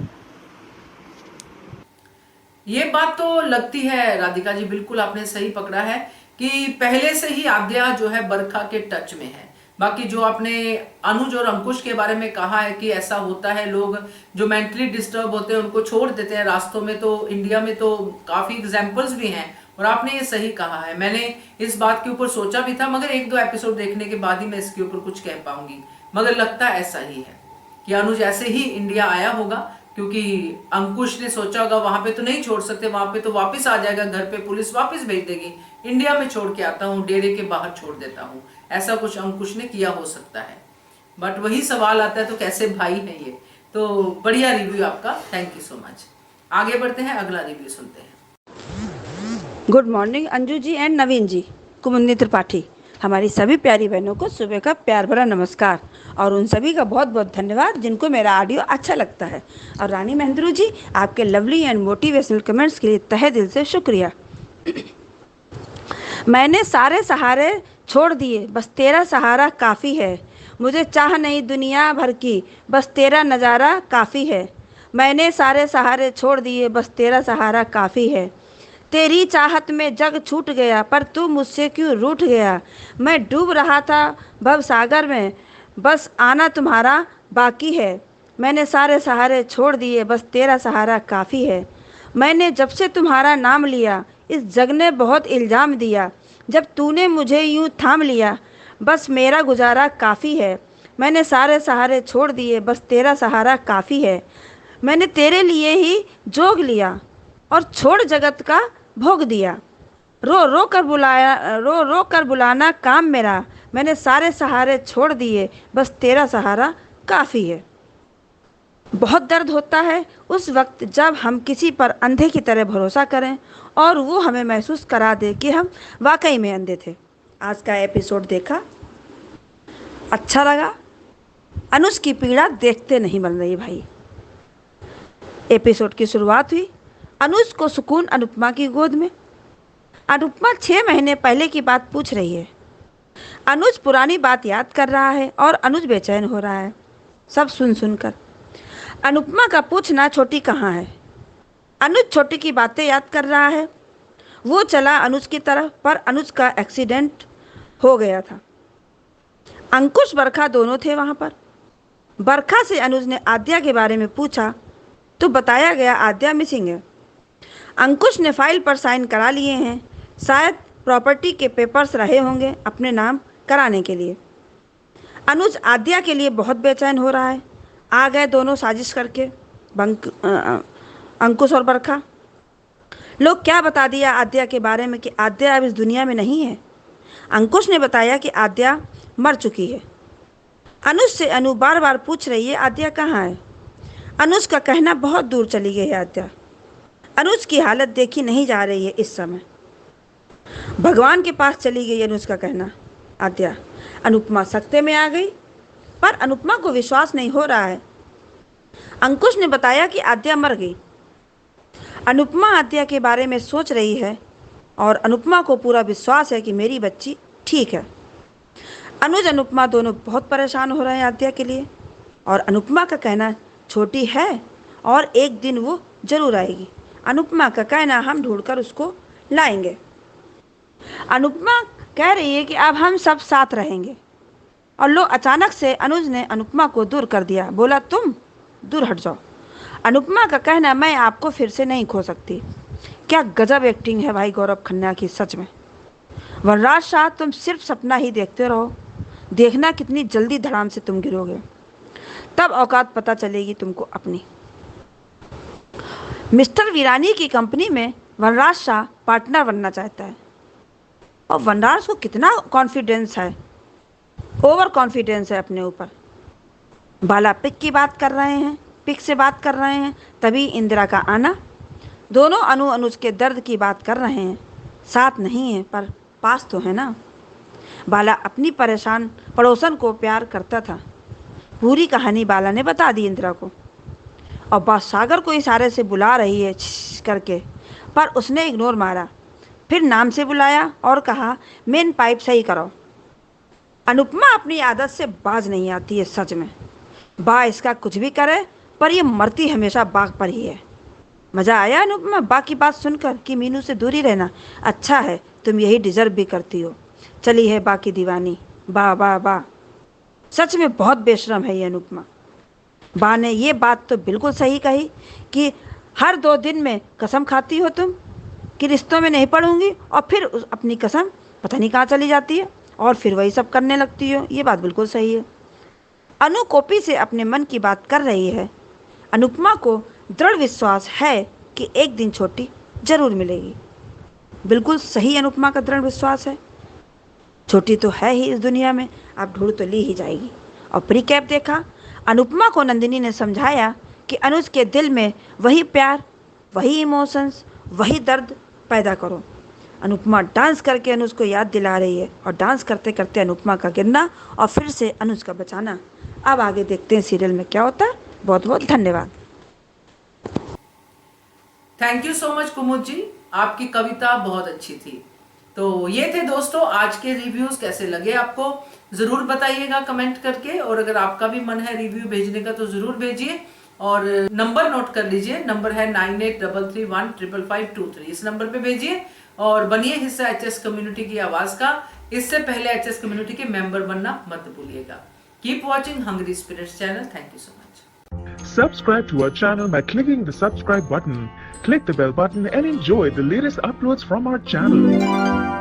ये बात तो लगती है राधिका जी, बिल्कुल आपने सही पकड़ा है कि पहले से ही आद्या जो है बरखा के टच में है। बाकी जो आपने अनुज और अंकुश के बारे में कहा है कि ऐसा होता है, लोग जो मेंटली डिस्टर्ब होते हैं उनको छोड़ देते हैं रास्तों में, तो इंडिया में तो काफी एग्जाम्पल्स भी हैं और आपने ये सही कहा है। मैंने इस बात के ऊपर सोचा भी था, मगर एक दो एपिसोड देखने के बाद ही मैं इसके ऊपर कुछ कह पाऊंगी। मगर लगता ऐसा ही है कि अनुज ऐसे ही इंडिया आया होगा, क्योंकि अंकुश ने सोचा होगा वहां पे तो नहीं छोड़ सकते, वहां पे तो वापस आ जाएगा, घर पे पुलिस वापस भेज देगी, इंडिया में छोड़ के आता हूँ, डेरे के बाहर छोड़ देता हूँ। ऐसा कुछ अंकुश ने किया हो सकता है। बट वही सवाल आता है, तो कैसे भाई है ये। तो बढ़िया रिव्यू आपका, थैंक यू सो मच। आगे बढ़ते हैं, अगला रिव्यू सुनते हैं। Good morning Anju ji and Naveen ji, Kumudini Tripathi. हमारी सभी प्यारी बहनों को सुबह का प्यार भरा नमस्कार और उन सभी का बहुत बहुत धन्यवाद जिनको मेरा ऑडियो अच्छा लगता है। और रानी महेंद्रू जी, आपके लवली एंड मोटिवेशनल कमेंट्स के लिए तहे दिल से शुक्रिया। मैंने सारे सहारे छोड़ दिए, बस तेरा सहारा काफ़ी है। मुझे चाह नहीं दुनिया भर की, बस तेरा नज़ारा काफ़ी है। मैंने सारे सहारे छोड़ दिए, बस तेरा सहारा काफ़ी है। तेरी चाहत में जग छूट गया, पर तू मुझसे क्यों रूठ गया। मैं डूब रहा था भव सागर में, बस आना तुम्हारा बाकी है। मैंने सारे सहारे छोड़ दिए, बस तेरा सहारा काफ़ी है। मैंने जब से तुम्हारा नाम लिया, इस जग ने बहुत इल्ज़ाम दिया। जब तूने मुझे यूं थाम लिया, बस मेरा गुजारा काफ़ी है। मैंने सारे सहारे छोड़ दिए, बस तेरा सहारा काफ़ी है। मैंने तेरे लिए ही जोग लिया और छोड़ जगत का भोग दिया। रो रो कर बुलाना काम मेरा। मैंने सारे सहारे छोड़ दिए, बस तेरा सहारा काफ़ी है। बहुत दर्द होता है उस वक्त जब हम किसी पर अंधे की तरह भरोसा करें और वो हमें महसूस करा दे कि हम वाकई में अंधे थे। आज का एपिसोड देखा, अच्छा लगा। अनुज की पीड़ा देखते नहीं बन रही भाई। एपिसोड की शुरुआत हुई अनुज को सुकून अनुपमा की गोद में। अनुपमा 6 महीने पहले की बात पूछ रही है। अनुज पुरानी बात याद कर रहा है और अनुज बेचैन हो रहा है सब सुन सुनकर। अनुपमा का पूछना छोटी कहाँ है। अनुज छोटी की बातें याद कर रहा है। वो चला अनुज की तरफ, पर अनुज का एक्सीडेंट हो गया था। अंकुश बरखा दोनों थे वहाँ पर। बरखा से अनुज ने आद्या के बारे में पूछा तो बताया गया आद्या मिसिंग है। अंकुश ने फाइल पर साइन करा लिए हैं, शायद प्रॉपर्टी के पेपर्स रहे होंगे अपने नाम कराने के लिए। अनुज आद्या के लिए बहुत बेचैन हो रहा है। आ गए दोनों साजिश करके, अंकुश और बरखा। लोग क्या बता दिया आद्या के बारे में कि आद्या अब इस दुनिया में नहीं है। अंकुश ने बताया कि आद्या मर चुकी है। अनुज से अनु बार बार पूछ रही है आद्या कहाँ है। अनुज का कहना बहुत दूर चली गई है आद्या। अनुज की हालत देखी नहीं जा रही है इस समय। भगवान के पास चली गई अनुज का कहना आद्या। अनुपमा सख्ते में आ गई, पर अनुपमा को विश्वास नहीं हो रहा है। अंकुश ने बताया कि आद्या मर गई। अनुपमा आद्या के बारे में सोच रही है और अनुपमा को पूरा विश्वास है कि मेरी बच्ची ठीक है। अनुज अनुपमा दोनों बहुत परेशान हो रहे हैं आद्या के लिए, और अनुपमा का कहना छोटी है और एक दिन वो जरूर आएगी। अनुपमा का कहना हम ढूंढकर उसको लाएंगे। अनुपमा कह रही है कि अब हम सब साथ रहेंगे, और लो अचानक से अनुज ने अनुपमा को दूर कर दिया, बोला तुम दूर हट जाओ। अनुपमा का कहना मैं आपको फिर से नहीं खो सकती। क्या गजब एक्टिंग है भाई गौरव खन्ना की, सच में। वनराज शाह तुम सिर्फ सपना ही देखते रहो, देखना कितनी जल्दी धड़ाम से तुम गिरोगे, तब औकात पता चलेगी तुमको अपनी। मिस्टर वीरानी की कंपनी में वनराज शाह पार्टनर बनना चाहता है, और वनराज को कितना कॉन्फिडेंस है, ओवर कॉन्फिडेंस है अपने ऊपर। बाला पिक की बात कर रहे हैं पिक से बात कर रहे हैं, तभी इंदिरा का आना। दोनों अनुज के दर्द की बात कर रहे हैं, साथ नहीं है पर पास तो है ना। बाला अपनी परेशान पड़ोसन को प्यार करता था। पूरी कहानी बाला ने बता दी इंदिरा को। और बात सागर को इशारे से बुला रही है करके, पर उसने इग्नोर मारा। फिर नाम से बुलाया और कहा मेन पाइप सही करो। अनुपमा अपनी आदत से बाज नहीं आती है सच में। बा इसका कुछ भी करे पर ये मरती हमेशा बाग पर ही है। मज़ा आया अनुपमा बा की बात सुनकर कि मीनू से दूरी रहना अच्छा है, तुम यही डिजर्व भी करती हो। चली है बा की दीवानी। बा बा बा सच में बहुत बेशरम है ये अनुपमा। बा ने ये बात तो बिल्कुल सही कही कि हर 2 दिन में कसम खाती हो तुम कि रिश्तों में नहीं पढ़ूंगी, और फिर अपनी कसम पता नहीं कहाँ चली जाती है और फिर वही सब करने लगती हो। ये बात बिल्कुल सही है। अनु कॉपी से अपने मन की बात कर रही है। अनुपमा को दृढ़ विश्वास है कि एक दिन छोटी जरूर मिलेगी। बिल्कुल सही अनुपमा का दृढ़ विश्वास है। छोटी तो है ही इस दुनिया में, अब ढूंढ तो ली ही जाएगी। और प्री कैप देखा। अनुपमा को नंदिनी ने समझाया कि अनुज के दिल में वही प्यार, वही इमोशंस, वही दर्द पैदा करो। अनुपमा डांस करके अनुज को याद दिला रही है, और डांस करते करते अनुपमा का गिरना और फिर से अनुज का बचाना। अब आगे देखते हैं सीरियल में क्या होता है। बहुत बहुत धन्यवाद। थैंक यू सो मच कुमुद जी, आपकी कविता बहुत अच्छी थी। तो ये थे दोस्तों आज के रिव्यूज। कैसे लगे आपको जरूर बताइएगा कमेंट करके, और अगर आपका भी मन है रिव्यू भेजने का तो जरूर भेजिए। और नंबर नोट कर लीजिए, नंबर है 9833155523। इस नंबर पे भेजिए और बनिए हिस्सा एचएस कम्युनिटी की आवाज का। इससे पहले एचएस कम्युनिटी के मेंबर बनना मत भूलिएगा। Keep watching Hungry Spirits channel. Thank you so much. Subscribe to our channel by clicking the subscribe button. Click the bell button and enjoy the latest uploads from our channel.